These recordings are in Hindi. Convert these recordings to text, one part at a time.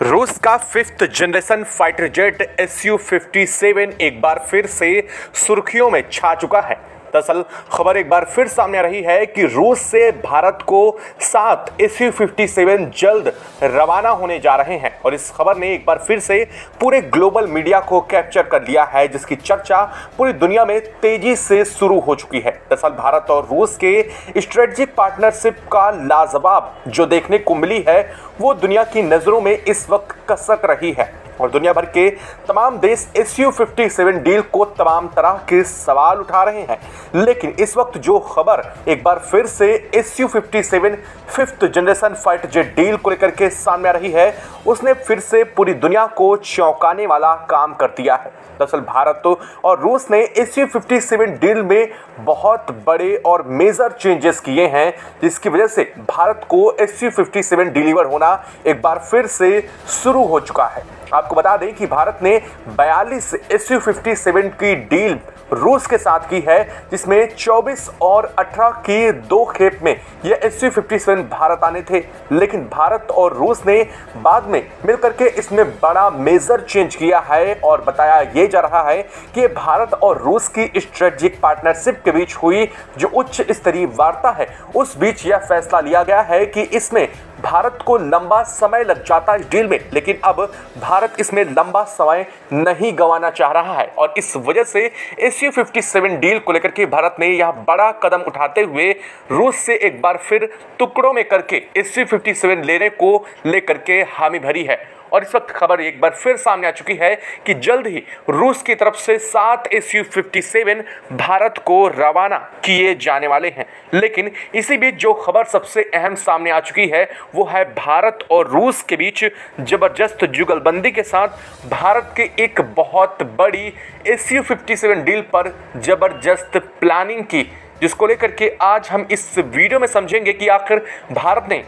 रूस का 5th generation fighter jet Su-57 एक बार फिर से सुर्खियों में छा चुका है। दरअसल खबर एक बार फिर सामने आ रही है कि रूस से भारत को 7 Su-57 जल्द रवाना होने जा रहे हैं और इस खबर ने एक बार फिर से पूरे ग्लोबल मीडिया को कैप्चर कर लिया है, जिसकी चर्चा पूरी दुनिया में तेजी से शुरू हो चुकी है। दरअसल भारत और रूस के स्ट्रेटेजिक पार्टनरशिप का लाजवाब जो देखने को मिली है वो दुनिया की नज़रों में इस वक्त कसक रही है और दुनिया भर के तमाम देश Su-57 डील को तमाम तरह के सवाल उठा रहे हैं। लेकिन इस वक्त जो खबर एक बार फिर से Su-57 5th generation fighter jet deal को लेकर के सामने आ रही है, उसने फिर से पूरी दुनिया को चौंकाने वाला काम कर दिया है। दरअसल भारत और रूस ने Su-57 डील में बहुत बड़े और मेजर चेंजेस किए हैं, जिसकी वजह से भारत को Su-57 डिलीवर होना एक बार फिर से शुरू हो चुका है। आपको बता दें कि भारत ने 42 Su-57 की डील रूस के साथ की है, जिसमें 24 और 18 की 2 खेप में यह Su-57 भारत आने थे। लेकिन भारत और रूस ने बाद में मिलकर के इसमें बड़ा मेजर चेंज किया है और बताया यह जा रहा है कि भारत और रूस की स्ट्रेटेजिक पार्टनरशिप के बीच हुई जो उच्च स्तरीय वार्ता है, उस बीच यह फैसला लिया गया है कि इसमें भारत को लंबा समय लग जाता है इस डील में, लेकिन अब भारत इसमें लंबा समय नहीं गंवाना चाह रहा है और इस वजह से Su-57 डील को लेकर के भारत ने यह बड़ा कदम उठाते हुए रूस से एक बार फिर टुकड़ों में करके Su-57 लेने को लेकर के हामी भरी है। और इस वक्त खबर एक बार फिर सामने आ चुकी है कि जल्द ही रूस की तरफ से 7 Su-57 भारत को रवाना किए जाने वाले हैं। लेकिन इसी बीच जो खबर सबसे अहम सामने आ चुकी है वो है भारत और रूस के बीच जबरदस्त जुगलबंदी के साथ भारत के एक बहुत बड़ी Su-57 डील पर जबरदस्त प्लानिंग की, जिसको लेकर के आज हम इस वीडियो में समझेंगे कि आखिर भारत ने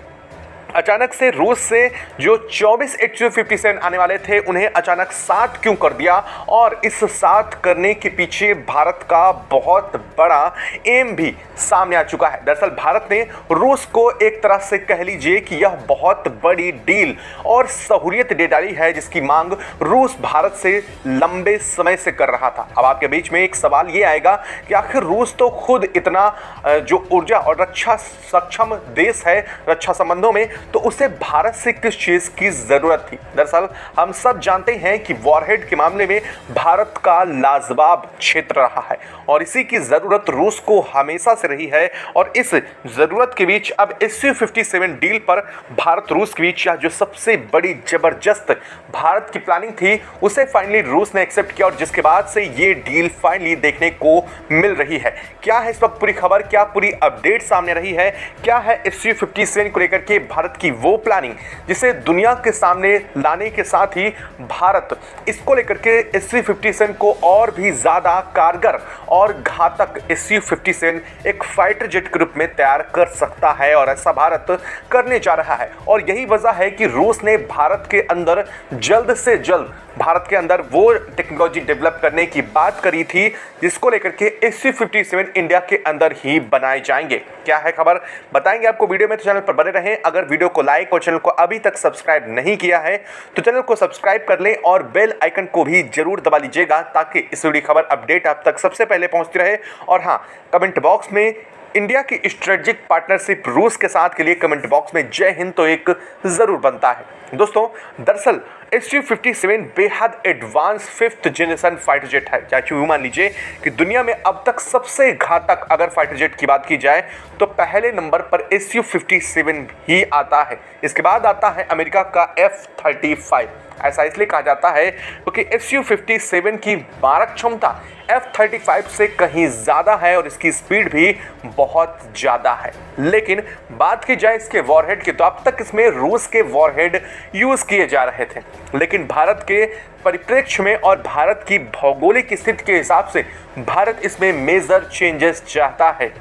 अचानक से रूस से जो 24 Su-57 आने वाले थे उन्हें अचानक 7 क्यों कर दिया और इस 7 करने के पीछे भारत का बहुत बड़ा एम भी सामने आ चुका है। दरअसल भारत ने रूस को एक तरह से कह लीजिए कि यह बहुत बड़ी डील और सहूलियत दे डाली है, जिसकी मांग रूस भारत से लंबे समय से कर रहा था। अब आपके बीच में एक सवाल ये आएगा कि आखिर रूस तो खुद इतना जो ऊर्जा और रक्षा सक्षम देश है रक्षा संबंधों में, तो उसे भारत से किस चीज की जरूरत थी। दरअसल हम सब जानते हैं कि वॉरहेड के मामले में भारत का लाजवाब क्षेत्र रहा है और इसी की जरूरत रूस को हमेशा से रही है और इस जरूरत के बीच अब Su-57 डील पर भारत रूस के बीच जो सबसे बड़ी जबरदस्त भारत की प्लानिंग थी उसे फाइनली रूस ने एक्सेप्ट किया और जिसके बाद से ये डील फाइनली देखने को मिल रही है। क्या है इस वक्त पूरी खबर, क्या पूरी अपडेट सामने रही है, क्या है Su-57 को लेकर के भारत की वो प्लानिंग जिसे दुनिया के सामने लाने के साथ ही भारत इसको लेकर के Su-57 को और भी ज्यादा कारगर और घातक Su-57 एक फाइटर जेट के रूप में तैयार कर सकता है और ऐसा भारत करने जा रहा है। और यही वजह है कि रूस ने भारत के अंदर जल्द से जल्द भारत के अंदर वो टेक्नोलॉजी डेवलप करने की बात करी थी जिसको लेकर के Su-57 इंडिया के अंदर ही बनाए जाएंगे। क्या है खबर बताएंगे आपको वीडियो में, तो चैनल पर बने रहें। अगर वीडियो को लाइक और चैनल को अभी तक सब्सक्राइब नहीं किया है तो चैनल को सब्सक्राइब कर लें और बेल आइकन को भी जरूर दबा लीजिएगा ताकि इस वीडियो खबर अपडेट आप तक सबसे पहले पहुंचती रहे। और हाँ, कमेंट बॉक्स में इंडिया की स्ट्रेटेजिक पार्टनरशिप रूस के साथ के लिए कमेंट बॉक्स में जय हिंद तो एक जरूर बनता है। दोस्तों दरअसल Su-57 बेहद advance 5th generation fighter jet है। चाहे यूँ मान लीजिए कि दुनिया में अब तक सबसे घातक अगर फाइटर जेट की बात की जाए तो पहले नंबर पर Su-57 ही आता है। इसके बाद आता है अमेरिका का F-35। ऐसा इसलिए कहा जाता है क्योंकि Su-57 की मारक क्षमता F-35 से कहीं ज़्यादा है और इसकी स्पीड भी बहुत ज़्यादा है। लेकिन बात की जाए इसके वॉरहेड की तो अब तक इसमें रूस के वॉरहेड यूज़ किए जा रहे थे, लेकिन भारत के परिप्रेक्ष्य में और भारत की भौगोलिक स्थिति के हिसाब से भारत इसमें मेजर चेंजेस चाहता है।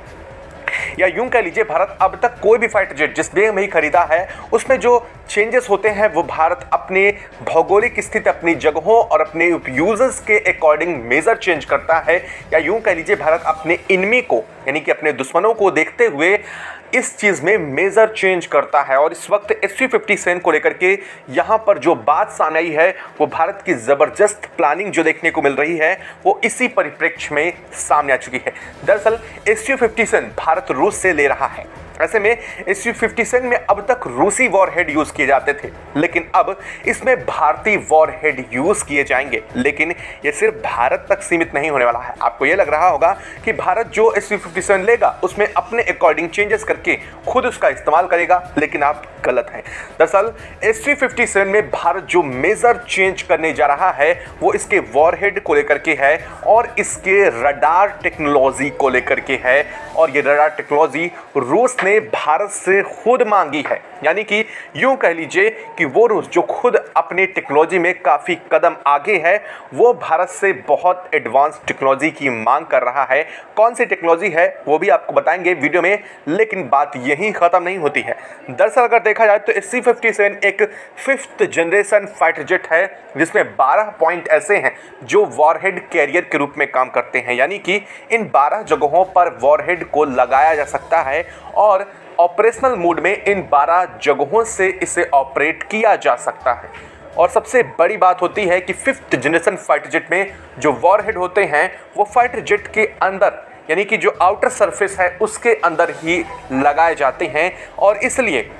या यूं कह लीजिए भारत अब तक कोई भी फाइटर जेट जिस भी में खरीदा है उसमें जो चेंजेस होते हैं वो भारत अपने भौगोलिक स्थिति, अपनी जगहों और अपने यूजर्स के अकॉर्डिंग मेजर चेंज करता है। या यूं कह लीजिए भारत अपने इनमी को यानी कि अपने दुश्मनों को देखते हुए इस चीज़ में मेजर चेंज करता है। और इस वक्त SU-57 को लेकर के यहाँ पर जो बात सामने आई है वो भारत की ज़बरदस्त प्लानिंग जो देखने को मिल रही है वो इसी परिप्रेक्ष्य में सामने आ चुकी है। दरअसल SU-57 भारत रूस से ले रहा है। ऐसे में SU-57 में अब तक रूसी वॉरहेड यूज किए जाते थे, लेकिन अब इसमें भारतीय वॉरहेड यूज किए जाएंगे। लेकिन ये सिर्फ भारत तक सीमित नहीं होने वाला है। आपको ये लग रहा होगा कि भारत जो SU-57 लेगा उसमें अपने अकॉर्डिंग चेंजेस करके खुद उसका इस्तेमाल करेगा, लेकिन आप गलत हैं। दरअसल SU-57 में भारत जो मेजर चेंज करने जा रहा है वो इसके वॉरहेड को लेकर के है और इसके रडार टेक्नोलॉजी को लेकर के है। और ये रडार टेक्नोलॉजी रूस ने भारत से खुद मांगी है, यानी कि यूं कह लीजिए कि वो रूस जो खुद अपनी टेक्नोलॉजी में काफ़ी कदम आगे है वो भारत से बहुत एडवांस टेक्नोलॉजी की मांग कर रहा है। कौन सी टेक्नोलॉजी है वो भी आपको बताएंगे वीडियो में, लेकिन बात यहीं ख़त्म नहीं होती है। दरअसल अगर देखा जाए तो SU-57 एक 5th जनरेशन फाइटर जेट है जिसमें 12 पॉइंट ऐसे हैं जो वॉरहेड कैरियर के रूप में काम करते हैं, यानी कि इन 12 जगहों पर वॉरहेड को लगाया जा सकता है और ऑपरेशनल मोड में इन 12 जगहों से इसे ऑपरेट किया जा सकता है। और सबसे बड़ी बात होती है कि 5th जनरेशन फाइटर जेट में जो वॉरहेड होते हैं वो फाइटर जेट के अंदर, यानी कि जो आउटर सरफेस है उसके अंदर ही लगाए जाते हैं। और इसलिए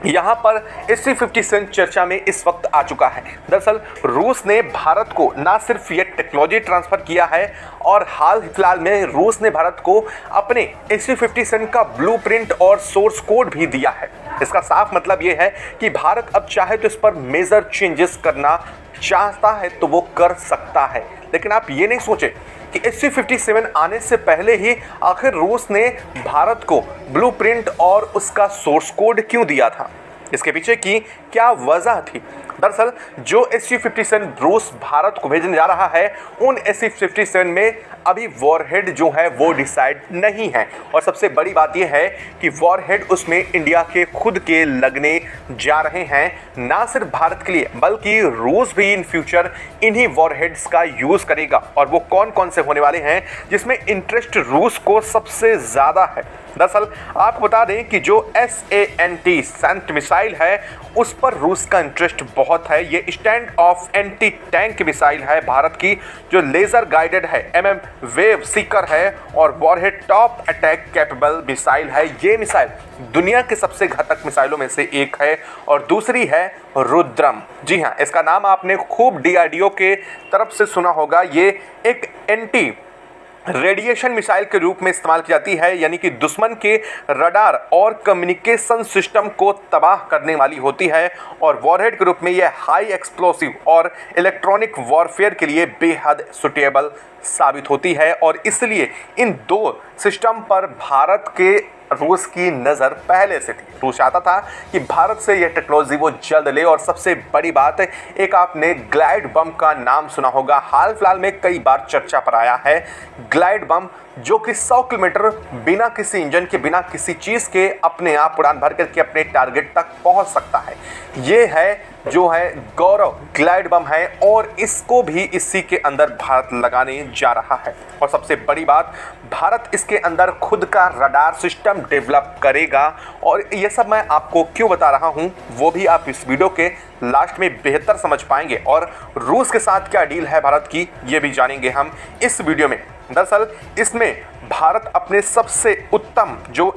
यहाँ पर SU-57 चर्चा में इस वक्त आ चुका है। दरअसल रूस ने भारत को ना सिर्फ ये टेक्नोलॉजी ट्रांसफ़र किया है और हाल फिलहाल में रूस ने भारत को अपने SU-57 का ब्लूप्रिंट और सोर्स कोड भी दिया है। इसका साफ मतलब ये है कि भारत अब चाहे तो इस पर मेजर चेंजेस करना चाहता है तो वो कर सकता है। लेकिन आप ये नहीं सोचें कि SU-57 आने से पहले ही आखिर रूस ने भारत को ब्लूप्रिंट और उसका सोर्स कोड क्यों दिया था, इसके पीछे की क्या वजह थी। दरअसल जो SU-57 रूस भारत को भेजने जा रहा है उन SU-57 में अभी वॉरहेड जो है वो डिसाइड नहीं है। और सबसे बड़ी बात यह है कि वॉरहेड उसमें इंडिया के खुद के लगने जा रहे हैं, ना सिर्फ भारत के लिए बल्कि रूस भी इन फ्यूचर इन्हीं वॉरहेड्स का यूज़ करेगा। और वो कौन कौन से होने वाले हैं जिसमें इंटरेस्ट रूस को सबसे ज़्यादा है। दरअसल आपको बता दें कि जो SANT मिसाइल है उस पर रूस का इंटरेस्ट बहुत है। ये stand of anti tank missile है भारत की, जो लेज़र गाइडेड है, वेव सीकर है और warhead top attack capable missile है। ये मिसाइल दुनिया के सबसे घातक मिसाइलों में से एक है। और दूसरी है रुद्रम। जी हाँ, इसका नाम आपने खूब DRDO के तरफ से सुना होगा। ये एक एंटी रेडिएशन मिसाइल के रूप में इस्तेमाल की जाती है, यानी कि दुश्मन के रडार और कम्युनिकेशन सिस्टम को तबाह करने वाली होती है। और वॉरहेड के रूप में यह हाई एक्सप्लोसिव और इलेक्ट्रॉनिक वॉरफेयर के लिए बेहद सुटेबल साबित होती है। और इसलिए इन दो सिस्टम पर भारत के रूस की नज़र पहले से थी। रूस चाहता था कि भारत से यह टेक्नोलॉजी वो जल्द ले। और सबसे बड़ी बात, एक आपने ग्लाइड बम का नाम सुना होगा, हाल फिलहाल में कई बार चर्चा पर आया है। ग्लाइड बम जो कि 100 किलोमीटर बिना किसी इंजन के, बिना किसी चीज़ के अपने आप उड़ान भर करके अपने टारगेट तक पहुंच सकता है। ये है जो है गौरव ग्लाइड बम है और इसको भी इसी के अंदर भारत लगाने जा रहा है। और सबसे बड़ी बात, भारत इसके अंदर खुद का रडार सिस्टम डेवलप करेगा। और ये सब मैं आपको क्यों बता रहा हूँ वो भी आप इस वीडियो के लास्ट में बेहतर समझ पाएंगे। और रूस के साथ क्या डील है भारत की ये भी जानेंगे हम इस वीडियो में। दरअसल इसमें भारत अपने सबसे उत्तम जो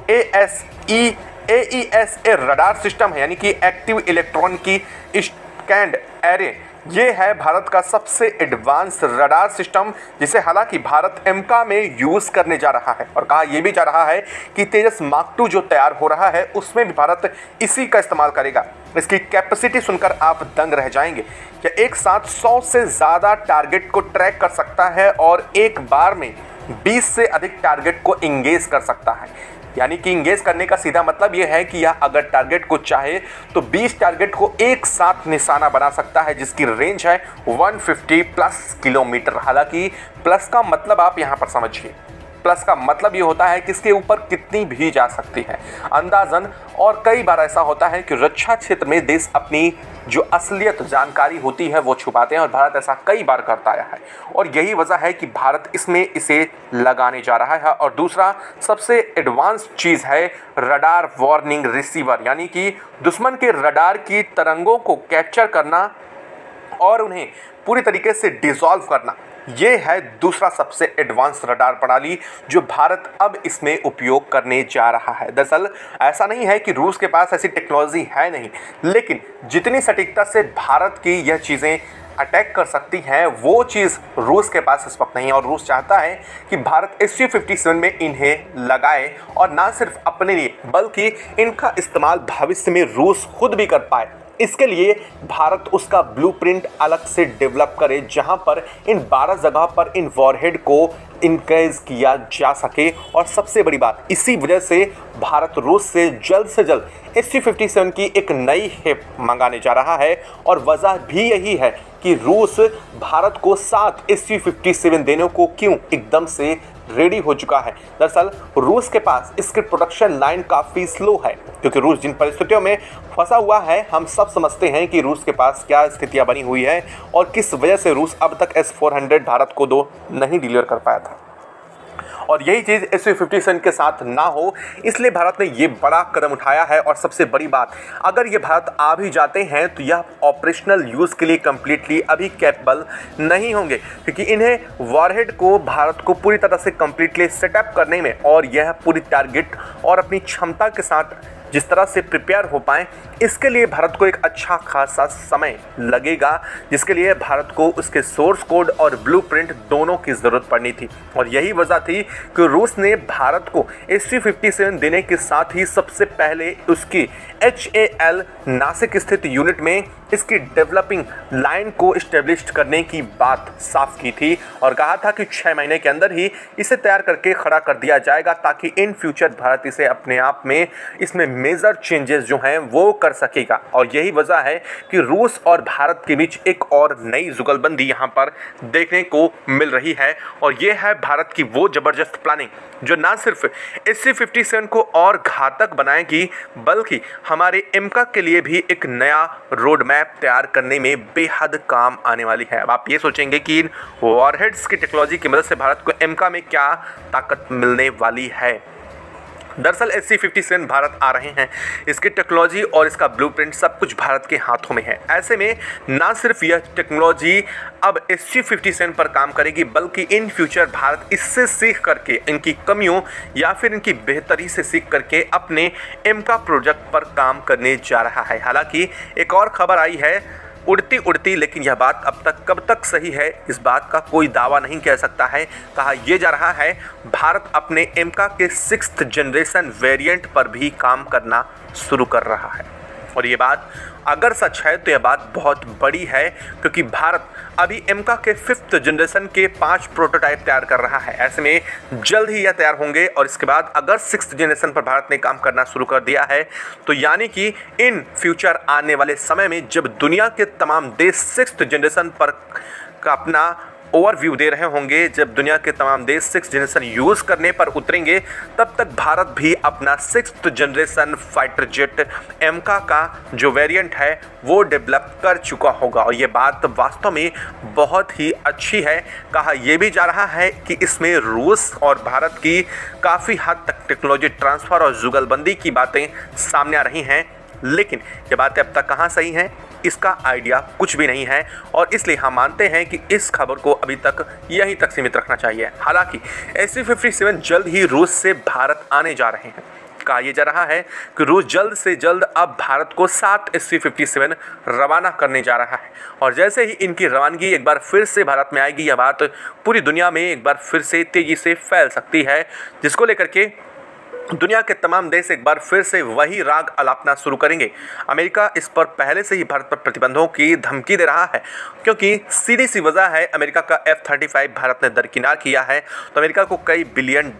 AESA रडार सिस्टम है, यानी कि एक्टिव इलेक्ट्रॉन की स्कैंड एरे, ये है भारत का सबसे एडवांस रडार सिस्टम, जिसे हालांकि भारत एमका में यूज़ करने जा रहा है। और कहा यह भी जा रहा है कि तेजस मार्क 2 जो तैयार हो रहा है उसमें भी भारत इसी का इस्तेमाल करेगा। इसकी कैपेसिटी सुनकर आप दंग रह जाएंगे। क्या एक साथ 100 से ज़्यादा टारगेट को ट्रैक कर सकता है और एक बार में 20 से अधिक टारगेट को इंगेज कर सकता है। यानी कि इंगेज करने का सीधा मतलब यह है कि यह अगर टारगेट को चाहे तो 20 टारगेट को एक साथ निशाना बना सकता है, जिसकी रेंज है 150 प्लस किलोमीटर। हालांकि प्लस का मतलब आप यहां पर समझिए, प्लस का मतलब ये होता है कि इसके ऊपर कितनी भी जा सकती है अंदाजन। और कई बार ऐसा होता है कि रक्षा क्षेत्र में देश अपनी जो असलियत जानकारी होती है वो छुपाते हैं, और भारत ऐसा कई बार करता आया है, और यही वजह है कि भारत इसमें इसे लगाने जा रहा है। और दूसरा सबसे एडवांस चीज़ है रडार वार्निंग रिसीवर, यानी कि दुश्मन के रडार की तरंगों को कैप्चर करना और उन्हें पूरी तरीके से डिसॉल्व करना। ये है दूसरा सबसे एडवांस रडार प्रणाली जो भारत अब इसमें उपयोग करने जा रहा है। दरअसल ऐसा नहीं है कि रूस के पास ऐसी टेक्नोलॉजी है नहीं, लेकिन जितनी सटीकता से भारत की यह चीज़ें अटैक कर सकती हैं वो चीज़ रूस के पास इस वक्त नहीं है। और रूस चाहता है कि भारत Su-57 में इन्हें लगाए, और ना सिर्फ अपने लिए बल्कि इनका इस्तेमाल भविष्य में रूस खुद भी कर पाए। इसके लिए भारत उसका ब्लूप्रिंट अलग से डेवलप करे, जहां पर इन 12 जगह पर इन वॉरहेड को इनकेज किया जा सके। और सबसे बड़ी बात, इसी वजह से भारत रूस से जल्द Su-57 की एक नई हिप मंगाने जा रहा है। और वजह भी यही है कि रूस भारत को 7 Su-57 देने को क्यों एकदम से रेडी हो चुका है। दरअसल रूस के पास इसके प्रोडक्शन लाइन काफ़ी स्लो है, क्योंकि रूस जिन परिस्थितियों में फंसा हुआ है हम सब समझते हैं कि रूस के पास क्या स्थितियां बनी हुई है और किस वजह से रूस अब तक S-400 भारत को नहीं डिलीवर कर पाया था। और यही चीज़ Su-57 के साथ ना हो, इसलिए भारत ने ये बड़ा कदम उठाया है। और सबसे बड़ी बात, अगर ये भारत आ भी जाते हैं तो यह ऑपरेशनल यूज़ के लिए कम्प्लीटली अभी कैपेबल नहीं होंगे, क्योंकि इन्हें वॉरहेड को भारत को पूरी तरह से कम्प्लीटली सेटअप करने में और यह पूरी टारगेट और अपनी क्षमता के साथ जिस तरह से प्रिपेयर हो पाएँ, इसके लिए भारत को एक अच्छा खासा समय लगेगा, जिसके लिए भारत को उसके सोर्स कोड और ब्लूप्रिंट दोनों की ज़रूरत पड़नी थी। और यही वजह थी कि रूस ने भारत को Su-57 देने के साथ ही सबसे पहले उसकी HAL नासिक स्थित यूनिट में इसकी डेवलपिंग लाइन को इस्टेब्लिश करने की बात साफ की थी, और कहा था कि 6 महीने के अंदर ही इसे तैयार करके खड़ा कर दिया जाएगा, ताकि इन फ्यूचर भारत इसे अपने आप में इसमें मेजर चेंजेस जो हैं वो कर सकेगा। और यही वजह है कि रूस और भारत के बीच एक और नई जुगलबंदी यहाँ पर देखने को मिल रही है। और ये है भारत की वो ज़बरदस्त प्लानिंग जो ना सिर्फ Su-57 को और घातक बनाएगी, बल्कि हमारे एमका के लिए भी एक नया रोड मैप तैयार करने में बेहद काम आने वाली है। अब आप ये सोचेंगे कि इन वॉरहेड्स की टेक्नोलॉजी की मदद से भारत को एमका में क्या ताकत मिलने वाली है। दरअसल Su-57 भारत आ रहे हैं, इसकी टेक्नोलॉजी और इसका ब्लूप्रिंट सब कुछ भारत के हाथों में है। ऐसे में ना सिर्फ यह टेक्नोलॉजी अब Su-57 पर काम करेगी, बल्कि इन फ्यूचर भारत इससे सीख करके इनकी कमियों या फिर इनकी बेहतरी से सीख करके अपने एमका प्रोजेक्ट पर काम करने जा रहा है। हालांकि एक और खबर आई है उड़ती उड़ती, लेकिन यह बात अब तक कब तक सही है इस बात का कोई दावा नहीं कह सकता है। कहा यह जा रहा है भारत अपने एमका के 6th जनरेशन वेरिएंट पर भी काम करना शुरू कर रहा है। और ये बात अगर सच है तो यह बात बहुत बड़ी है, क्योंकि भारत अभी एमका के 5th जनरेशन के 5 प्रोटोटाइप तैयार कर रहा है। ऐसे में जल्द ही यह तैयार होंगे, और इसके बाद अगर 6th जनरेशन पर भारत ने काम करना शुरू कर दिया है तो यानी कि इन फ्यूचर आने वाले समय में जब दुनिया के तमाम देश 6th जनरेशन पर का अपना ओवरव्यू दे रहे होंगे, जब दुनिया के तमाम देश 6th जनरेशन यूज़ करने पर उतरेंगे, तब तक भारत भी अपना 6th जनरेशन फाइटर जेट एमका का जो वेरिएंट है वो डेवलप कर चुका होगा। और ये बात वास्तव में बहुत ही अच्छी है। कहा यह भी जा रहा है कि इसमें रूस और भारत की काफ़ी हद तक टेक्नोलॉजी ट्रांसफ़र और जुगलबंदी की बातें सामने आ रही हैं, लेकिन ये बातें अब तक कहाँ सही हैं इसका आइडिया कुछ भी नहीं है। और इसलिए हम मानते हैं कि इस खबर को अभी तक यहीं तक सीमित रखना चाहिए। हालांकि Su-57 जल्द ही रूस से भारत आने जा रहे हैं। कहा यह जा रहा है कि रूस जल्द से जल्द अब भारत को 7 Su-57 रवाना करने जा रहा है, और जैसे ही इनकी रवानगी एक बार फिर से भारत में आएगी, यह बात पूरी दुनिया में एक बार फिर से तेज़ी से फैल सकती है, जिसको लेकर के दुनिया के तमाम देश एक बार फिर से वही राग अलापना शुरू करेंगे। अमेरिका इस पर पहले से ही भारत पर प्रतिबंधों की धमकी दे रहा है, क्योंकि सीधी वजह है अमेरिका का F-35 भारत ने दरकिनार किया है, तो अमेरिका को कई $बिलियन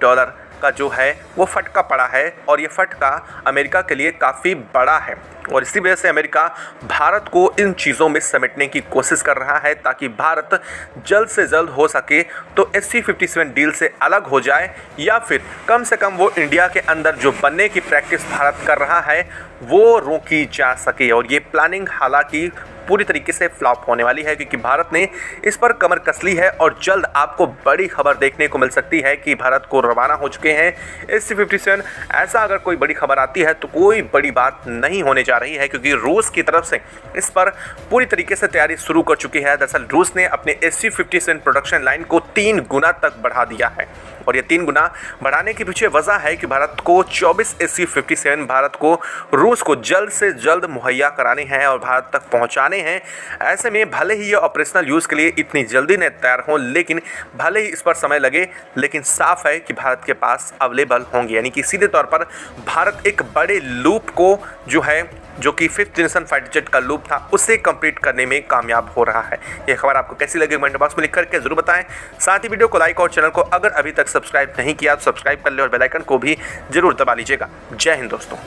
का जो है वो फटका पड़ा है और ये फटका अमेरिका के लिए काफ़ी बड़ा है और इसी वजह से अमेरिका भारत को इन चीज़ों में समेटने की कोशिश कर रहा है ताकि भारत जल्द से जल्द हो सके तो SU-57 डील से अलग हो जाए या फिर कम से कम वो इंडिया के अंदर जो बनने की प्रैक्टिस भारत कर रहा है वो रोकी जा सके। और ये प्लानिंग हालांकि पूरी तरीके से फ्लॉप होने वाली है क्योंकि भारत ने इस पर कमर कस ली है और जल्द आपको बड़ी खबर देखने को मिल सकती है कि भारत को रवाना हो चुके हैं SU-57। ऐसा अगर कोई बड़ी खबर आती है तो कोई बड़ी बात नहीं होने जा रही है क्योंकि रूस की तरफ से इस पर पूरी तरीके से तैयारी शुरू कर चुकी है। दरअसल रूस ने अपने SU-57 प्रोडक्शन लाइन को 3 गुना तक बढ़ा दिया है और ये 3 गुना बढ़ाने के पीछे वजह है कि भारत को 24 SU-57 भारत को रूस को जल्द से जल्द मुहैया कराने हैं और भारत तक पहुंचाने हैं। ऐसे में भले ही ये ऑपरेशनल यूज़ के लिए इतनी जल्दी न तैयार हों, लेकिन भले ही इस पर समय लगे, लेकिन साफ है कि भारत के पास अवेलेबल होंगे। यानी कि सीधे तौर पर भारत एक बड़े लूप को जो कि 5th जनरेशन फाइटर जेट का लूप था उसे कंप्लीट करने में कामयाब हो रहा है। यह खबर आपको कैसी लगी कमेंट बॉक्स में लिख करके जरूर बताएं। साथ ही वीडियो को लाइक और चैनल को अगर अभी तक सब्सक्राइब नहीं किया तो सब्सक्राइब कर ले और बेल आइकन को भी जरूर दबा लीजिएगा। जय हिंद दोस्तों।